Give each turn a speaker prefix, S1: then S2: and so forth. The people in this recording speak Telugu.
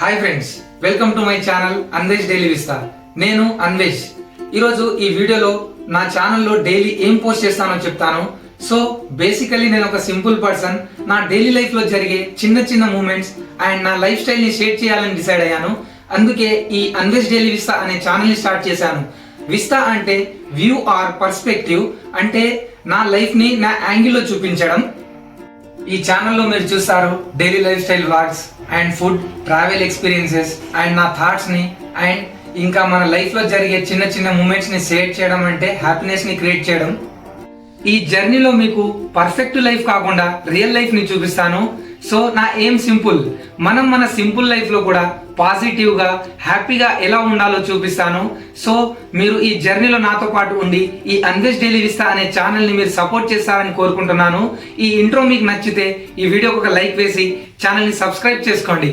S1: Hi friends, welcome to my channel Anvesh daily Vista. నేను అన్వేష్. ఈరోజు ఈ వీడియోలో నా ఛానల్లో డైలీ ఏం పోస్ట్ చేస్తానో చెప్తాను. సో బేసికలీ నేను ఒక సింపుల్ పర్సన్. నా డైలీ లైఫ్ లో జరిగే చిన్న చిన్న మూమెంట్స్ అండ్ నా లైఫ్ స్టైల్ ని షేర్ చేయాలని డిసైడ్ అయ్యాను. అందుకే ఈ అన్వేష్ డైలీ విస్తా అనే ఛానల్ ని స్టార్ట్ చేశాను. విస్తా అంటే వ్యూ ఆర్ పర్స్పెక్టివ్, అంటే నా లైఫ్ ని నా యాంగిల్ లో చూపించడం. ఈ ఛానల్లో మీరు చూస్తారు daily life style vlogs and food, travel experiences and నా థాట్స్ ని అండ్ ఇంకా మన లైఫ్ లో జరిగే చిన్న చిన్న మూమెంట్స్ ని షేర్ చేయడం, అంటే హ్యాపీనెస్ ని క్రియేట్ చేయడం. ఈ జర్నీలో మీకు పర్ఫెక్ట్ లైఫ్ కాకుండా రియల్ లైఫ్ ని చూపిస్తాను. సో నా ఏం సింపుల్, మనం మన సింపుల్ లైఫ్ లో కూడా పాజిటివ్ గా హ్యాపీగా ఎలా ఉండాలో చూపిస్తాను. సో మీరు ఈ జర్నీలో నాతో పాటు ఉండి ఈ అన్వేష్ డైలీ విస్తా అనే ఛానల్ ని మీరు సపోర్ట్ చేస్తారని కోరుకుంటున్నాను. ఈ ఇంట్రో మీకు నచ్చితే ఈ వీడియోకి ఒక లైక్ వేసి ఛానల్ ని సబ్స్క్రైబ్ చేసుకోండి.